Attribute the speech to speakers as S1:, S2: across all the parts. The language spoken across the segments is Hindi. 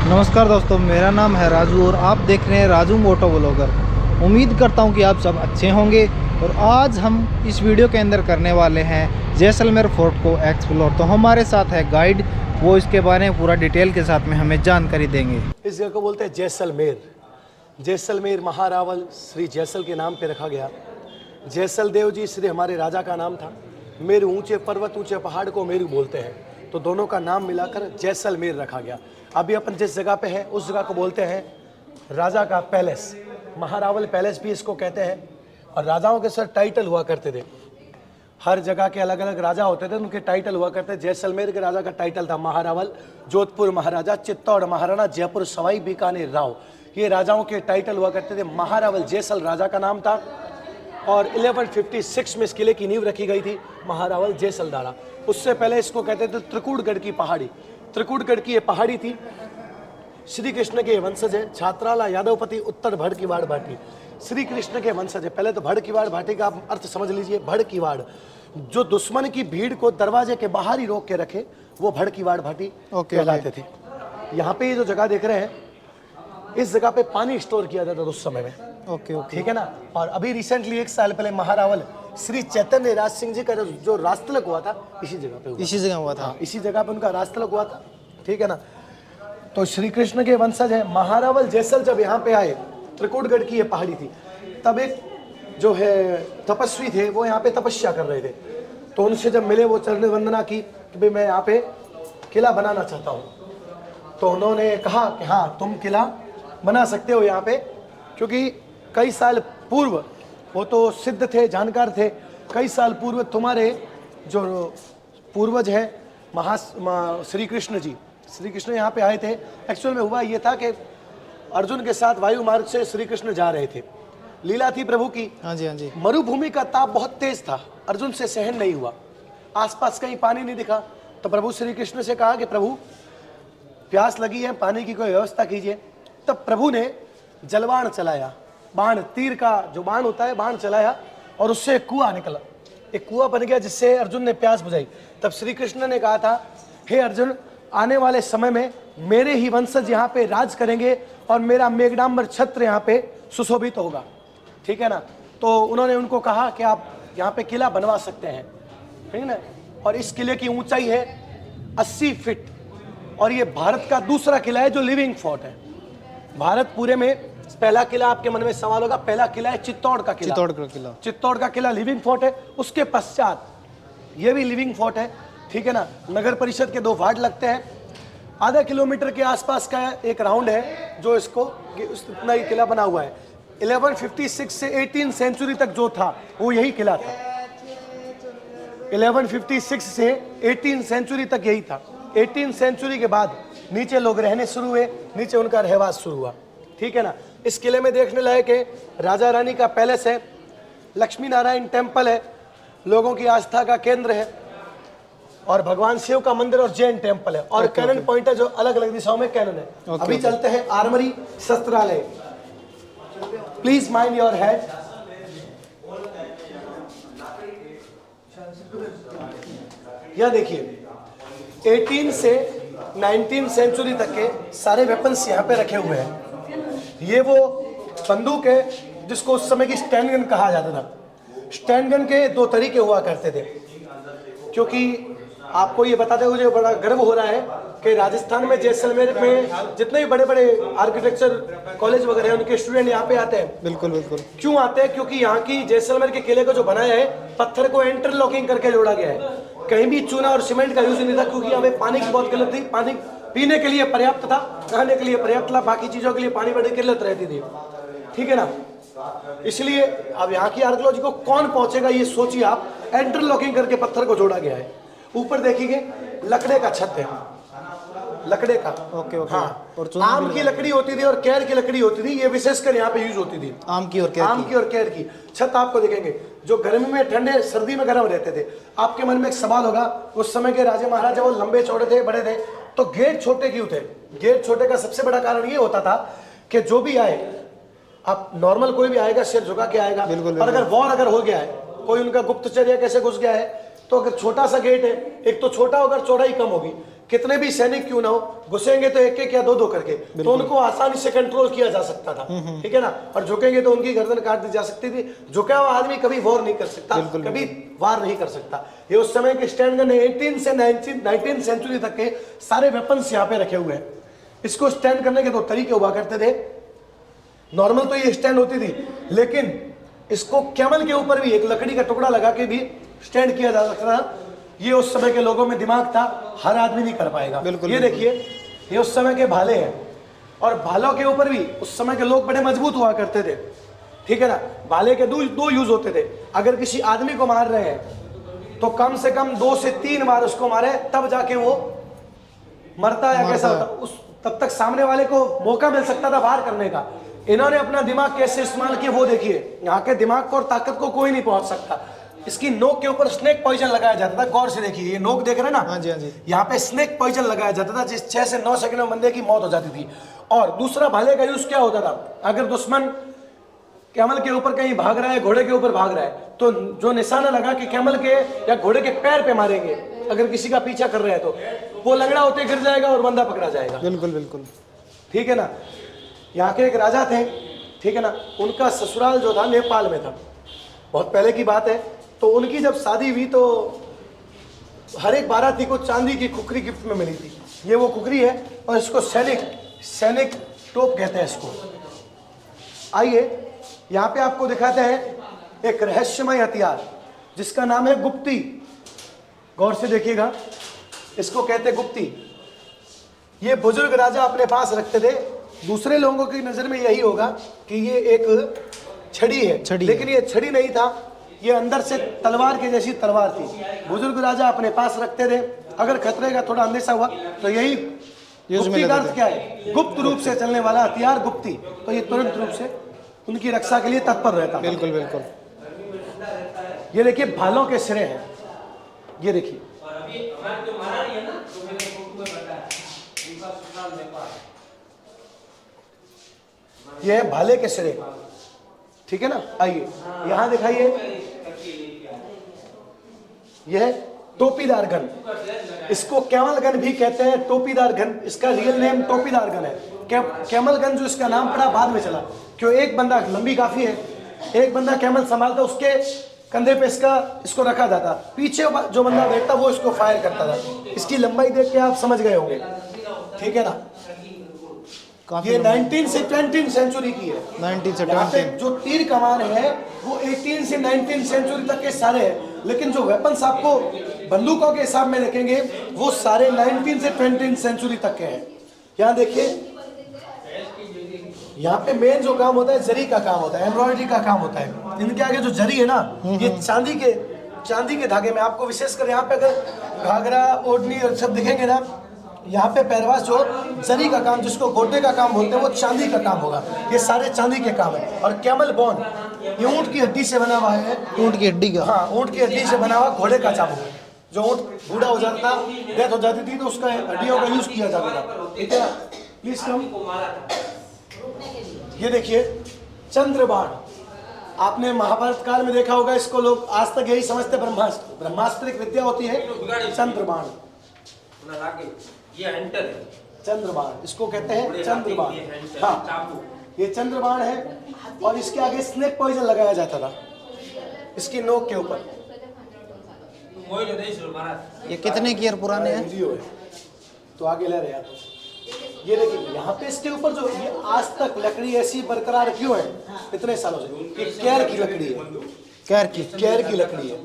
S1: नमस्कार दोस्तों, मेरा नाम है राजू और आप देख रहे हैं राजू मोटो ब्लॉगर। उम्मीद करता हूं कि आप सब अच्छे होंगे। और आज हम इस वीडियो के अंदर करने वाले हैं जैसलमेर फोर्ट को एक्सप्लोर। तो हमारे साथ है गाइड, वो इसके बारे में पूरा डिटेल के साथ में हमें जानकारी देंगे।
S2: इस जगह को बोलते हैं जैसलमेर। जैसलमेर महारावल श्री जैसल के नाम पे रखा गया। जैसल देव जी श्री हमारे राजा का नाम था। मेरु ऊंचे पर्वत ऊंचे पहाड़ को मेरु बोलते हैं, तो दोनों का नाम मिलाकर जैसलमेर रखा गया। अभी अपन जिस जगह पे हैं उस जगह को बोलते हैं राजा का पैलेस। महारावल पैलेस भी इसको कहते हैं। और राजाओं के सर टाइटल हुआ करते थे, हर जगह के अलग अलग राजा होते थे, उनके टाइटल हुआ करते। जैसलमेर के राजा का टाइटल था महारावल, जोधपुर महाराजा, चित्तौड़ महाराणा, जयपुर सवाई, बीकानेर राव। ये राजाओं के टाइटल हुआ करते थे। महारावल जैसल राजा का नाम था और 1156 में इस किले की नींव रखी गई थी महारावल जैसल द्वारा। उससे पहले इसको कहते थे त्रिकूटगढ़ की पहाड़ी। त्रिकूटगढ़ की ये पहाड़ी थी। श्री कृष्ण के वंशज है। छात्राला यादवपति उत्तर भड़कीवाड़ भाटी श्री कृष्ण के वंशज है। पहले तो भड़कीवाड़ भाटी का आप अर्थ समझ लीजिए। भड़कीवाड़, जो दुश्मन की भीड़ को दरवाजे के बाहर ही रोक के रखे, वो भड़कीवाड़ भाटी कहलाते थे। यहाँ पे ये जो जगह देख रहे हैं, इस जगह पे पानी स्टोर किया जाता था उस समय में। ठीक है ना। और अभी रिसेंटली 1 साल पहले महारावल श्री चैतन्य राज सिंह जी का जो राजतिलक हुआ था, इसी जगह पे हुआ। इसी जगह पे उनका राजतिलक हुआ था। ठीक है ना। तो श्री कृष्ण के वंशज है। महारावल जैसल जब यहाँ पे आए, त्रिकूटगढ़ की ये पहाड़ी थी, तब एक जो है तपस्वी थे, वो यहाँ पे तपस्या कर रहे थे। तो उनसे जब मिले, वो चरण वंदना की कि भाई मैं यहाँ पे किला बनाना चाहता हूँ। तो उन्होंने कहा कि हाँ, तुम किला बना सकते हो यहाँ पे, क्योंकि कई साल पूर्व, वो तो सिद्ध थे, जानकार थे, कई साल पूर्व तुम्हारे जो पूर्वज हैं श्री कृष्ण जी, श्री कृष्ण यहाँ पे आए थे। एक्चुअल में हुआ ये था कि अर्जुन के साथ वायु मार्ग से श्री कृष्ण जा रहे थे। लीला थी प्रभु की।
S1: हाँ जी।
S2: मरुभूमि का ताप बहुत तेज था, अर्जुन से सहन नहीं हुआ। आसपास कहीं पानी नहीं दिखा, तो प्रभु श्री कृष्ण से कहा कि प्रभु प्यास लगी है, पानी की कोई व्यवस्था कीजिए। तब प्रभु ने जलबाण चलाया, बाण, तीर का जो बाण होता है, बाण चलाया और उससे एक कुआं निकला। एक कुआं बन गया जिससे अर्जुन ने प्यास बुझाई। तब श्री कृष्ण ने कहा था, हे अर्जुन, आने वाले समय में मेरे ही वंशज यहाँ पे राज करेंगे और मेरा मेघडांबर छत्र यहाँ पे सुशोभित होगा। ठीक है ना। तो उन्होंने उनको कहा कि आप यहाँ पे किला बनवा सकते हैं। ठीक है ना। और इस किले की ऊंचाई है 80 फीट और ये भारत का दूसरा किला है जो लिविंग फोर्ट है। भारत पूरे में पहला किला, आपके मन में सवाल होगा, पहला किला है चित्तौड़ का किला। चित्तौड़ का किला लिविंग फोर्ट है। उसके पश्चात ये भी लिविंग फोर्ट है। ठीक है ना। नगर परिषद के 2 वार्ड लगते हैं। आधा किलोमीटर के आसपास का एक राउंड है जो इसको इतना ही किला बना हुआ है। 1156 से 18 सेंचुरी तक जो था वो यही किला था। 1156 से 18 सेंचुरी तक यही था। 18 सेंचुरी के बाद नीचे लोग रहने शुरू हुए, नीचे उनका रहवास शुरू हुआ। ठीक है ना। इस किले में देखने लायक है, राजा रानी का पैलेस है, लक्ष्मी नारायण टेम्पल है, लोगों की आस्था का केंद्र है, और भगवान शिव का मंदिर और जैन टेम्पल है। और कैनन पॉइंट है जो अलग अलग दिशाओं में कैनन है। अभी चलते हैं आर्मरी शस्त्रालय। Please mind your head. यह देखिए 18 से 19 सेंचुरी तक के सारे वेपन्स यहाँ पे रखे हुए हैं। ये वो बंदूक है जिसको उस समय की स्टैंड गन कहा जाता था। स्टैंड गन के 2 तरीके हुआ करते थे। क्योंकि आपको ये बताते हुए मुझे बड़ा गर्व हो रहा है कि राजस्थान में जैसलमेर में जितने भी बड़े बड़े आर्किटेक्चर कॉलेज वगैरह हैं, उनके स्टूडेंट यहाँ पे आते हैं।
S1: बिल्कुल।
S2: क्यों आते हैं? क्योंकि यहाँ की जैसलमेर के किले को जो बनाया है, पत्थर को इंटरलॉकिंग करके जोड़ा गया है। कहीं भी चूना और सीमेंट का यूज नहीं था, क्योंकि हमें पानी की बहुत किल्लत थी। पानी पीने के लिए पर्याप्त था, नहाने के लिए पर्याप्त था, बाकी चीजों के लिए पानी बड़ी किल्लत रहती थी। ठीक है ना। इसलिए अब यहाँ की आर्कियोलॉजी को कौन पहुंचेगा, ये सोचिए आप। इंटरलॉकिंग करके पत्थर को जोड़ा गया है। ऊपर देखिए लकड़े का छत है, लकड़े का। हाँ। और आम की लकड़ी होती थी और केर की लकड़ी होती थी। ये विशेषकर यहाँ पे यूज होती थी, आम की और केर की। छत आपको देखेंगे जो गर्मी में ठंडे, सर्दी में गर्म रहते थे। आपके मन में एक सवाल होगा, उस समय के राजा महाराजा वो लंबे चौड़े थे, बड़े थे, तो गेट छोटे क्यों थे? गेट छोटे का सबसे बड़ा कारण ये होता था कि जो भी आए, आप नॉर्मल कोई भी आएगा सिर झुका के आएगा, और अगर वॉर अगर हो गया है, कोई उनका गुप्तचर्या कैसे घुस गया है, तो अगर छोटा सा गेट है, एक तो छोटा होगा, चौड़ाई कम होगी, कितने भी सैनिक क्यों ना हो, घुसेंगे तो एक एक या दो दो करके, तो उनको आसानी से कंट्रोल किया जा सकता था, ठीक है ना। और झुकेंगे तो उनकी गर्दन काट दी जा सकती थी। झुका हुआ आदमी कभी वॉर नहीं कर सकता, कभी वार नहीं कर सकता। ये उस समय के स्टैंड गन 18 से 19 सेंचुरी तक के सारे वेपन्स यहाँ पे रखे हुए हैं। इसको स्टैंड करने के दो तरीके हुआ करते थे। नॉर्मल तो ये स्टैंड होती थी, लेकिन इसको कैमल के ऊपर भी एक लकड़ी का टुकड़ा लगा के भी स्टैंड किया जा सकता था। ये उस समय के लोगों में दिमाग था, हर आदमी नहीं कर पाएगा। ये देखिए, ये उस समय के भाले हैं, और भालों के ऊपर भी उस समय के लोग बड़े मजबूत हुआ करते थे, ठीक है ना। भाले के दो यूज होते थे। अगर किसी आदमी को मार रहे हैं तो कम से कम 2 से 3 बार उसको मारे, तब जाके वो मरता या कैसा होता, उस तब तक सामने वाले को मौका मिल सकता था वार करने का। इन्होंने अपना दिमाग कैसे इस्तेमाल किया वो देखिए। यहाँ के दिमाग को और ताकत को कोई नहीं पहुंच सकता। इसकी नोक के ऊपर स्नेक पॉइजन लगाया जाता था। गौर से देखिए, ये नोक देख रहे हैं ना,
S1: हाँ जी हाँ जी।
S2: यहाँ पे स्नेक पॉइजन लगाया जाता था, जिस 6 से 9 सेकंड में बंदे की मौत हो जाती थी। और दूसरा भाले का यूज क्या होता था, अगर दुश्मन कैमल के ऊपर कहीं भाग रहा है, घोड़े के ऊपर भाग रहा है, तो जो निशाना लगा कि कैमल के या घोड़े के पैर पे मारेंगे, अगर किसी का पीछा कर रहे हैं तो वो लंगड़ा होते गिर जाएगा और बंदा पकड़ा जाएगा।
S1: बिल्कुल बिल्कुल,
S2: ठीक है ना। यहाँ के एक राजा थे, ठीक है ना, उनका ससुराल जो था नेपाल में था, बहुत पहले की बात है। तो उनकी जब शादी हुई तो हर एक बाराती को चांदी की खुकरी गिफ्ट में मिली थी। ये वो खुकरी है, और इसको सैनिक टोप कहते हैं इसको। आइए यहाँ पे आपको दिखाते हैं एक रहस्यमय हथियार जिसका नाम है गुप्ती। गौर से देखिएगा, इसको कहते हैं गुप्ती। ये बुजुर्ग राजा अपने पास रखते थे। दूसरे लोगों की नजर में यही होगा कि ये एक छड़ी है, लेकिन ये छड़ी नहीं था, ये अंदर से तलवार के जैसी तलवार थी। बुजुर्ग राजा अपने पास रखते थे। अगर खतरे का थोड़ा अंदेशा हुआ तो यही गुप्ती का अर्थ क्या है, गुप्त रूप से चलने वाला हथियार गुप्ती। तो ये तुरंत रूप से उनकी रक्षा के लिए तत्पर रहता।
S1: बिल्कुल बिल्कुल।
S2: ये देखिए भालों के सिरे हैं, ये देखिए, ये है भाले के सिरे, ठीक है ना। आइए यहां दिखाइए, यह है टोपीदार गन। इसको कैमल गन भी कहते हैं, टोपीदार गन। इसका रियल नेम टोपीदार गन है। कैमल गन जो इसका नाम पड़ा बाद में चला, क्यों एक बंदा, लंबी काफी है, एक बंदा कैमल संभालता, उसके कंधे पे इसको रखा जाता, पीछे जो बंदा बैठता वो इसको फायर करता था। इसकी लंबाई देख के आप समझ गए होंगे, ठीक है ना। ये 19 से 20 सेंचुरी की है।
S1: 19 से
S2: 20 जो तीर कमान है वो 18 से 19 सेंचुरी तक के सारे हैं, लेकिन जो वेपन्स आपको बंदूकों के हिसाब में देखेंगे वो सारे 19 से 20 सेंचुरी तक के हैं। यहाँ देखिए, यहाँ पे मेन जो काम होता है जरी का काम होता है, एम्ब्रॉयडरी का काम होता है। इनके आगे जो जरी है ना, ये चांदी के धागे में, आपको विशेषकर यहाँ पे अगर घाघरा ओढ़नी और सब दिखेंगे ना, यहाँ पे पैरवास जो जरी का काम, जिसको गोटे का काम बोलते हैं, वो चांदी का काम होगा। ये सारे चांदी के काम है। और कैमल बोन, ये ऊंट की हड्डी से बना हुआ है।
S1: ऊंट की हड्डी का,
S2: हाँ, ऊंट की हड्डी से बना हुआ घोड़े का चाबुक। जो ऊंट बूढ़ा हो जाता था, डेथ हो जाती थी, तो उसका हड्डियों का यूज किया जाता था, ठीक है। Please come. ये देखिए चंद्रबाण, आपने महाभारत काल में देखा होगा। इसको लोग आज तक यही समझते, ब्रह्मास्त्र एक विद्या होती है चंद्रबाण। ये एंटर है चंद्रबाण, इसको कहते हैं चंद्रबाण। हाँ, ये चंद्रबाण है, और इसके आगे स्नेक पॉइजन लगाया जाता था इसकी नोक के ऊपर।
S1: ये कितने की ईयर पुराने हैं?
S2: तो आगे ले रहे हैं तो ये देखिए, यहाँ पे इसके ऊपर जो ये आज तक लकड़ी ऐसी बरकरार क्यों है इतने सालों से, ये कैर की लकड़ी है। कैर की लकड़ी है,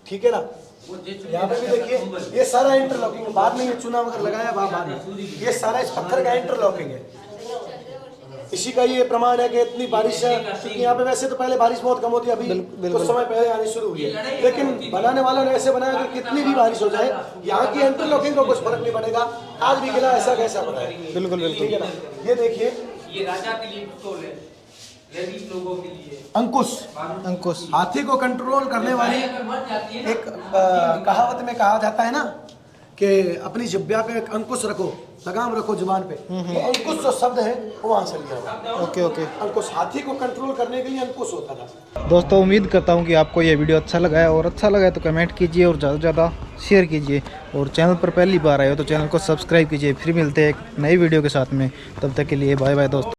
S2: ठीक है ना। यहाँ पे भी देखिए, ये सारा इंटरलॉकिंग है। बाद में ये चूना वगैरह लगाया बाद में, ये सारा इस पत्थर का इंटरलॉकिंग है। इसी का ये प्रमाण है कि इतनी बारिश है, क्योंकि यहाँ पे वैसे तो पहले बारिश बहुत कम होती है, अभी कुछ समय पहले आनी शुरू हुई है, लेकिन बनाने वालों ने ऐसे बनाया कि कितनी भी बारिश हो जाए, यहाँ की इंटरलॉकिंग को कुछ फर्क नहीं पड़ेगा। आज भी गिला ऐसा कैसा पता है।
S1: बिल्कुल बिल्कुल,
S2: ठीक है ना। ये देखिए,
S3: ये राजा के लिए पिस्तौल है, लेडीज लोगों के लिए
S2: अंकुश। हाथी को कंट्रोल करने वाली एक कहावत में कहा जाता है ना कि अपनी जिब्या पे एक अंकुश रखो, लगाम रखो जुबान पे। तो अंकुश जो शब्द है वो वहाँ से लिया हुआ।
S1: Okay okay.
S2: अंकुश हाथी को कंट्रोल करने के लिए अंकुश होता था।
S1: दोस्तों उम्मीद करता हूँ कि आपको ये वीडियो अच्छा लगा है, और अच्छा लगा है तो कमेंट कीजिए और ज़्यादा से ज़्यादा शेयर कीजिए, और चैनल पर पहली बार आए हो तो चैनल को सब्सक्राइब कीजिए। फिर मिलते हैं एक नई वीडियो के साथ में, तब तक के लिए बाय बाय दोस्तों।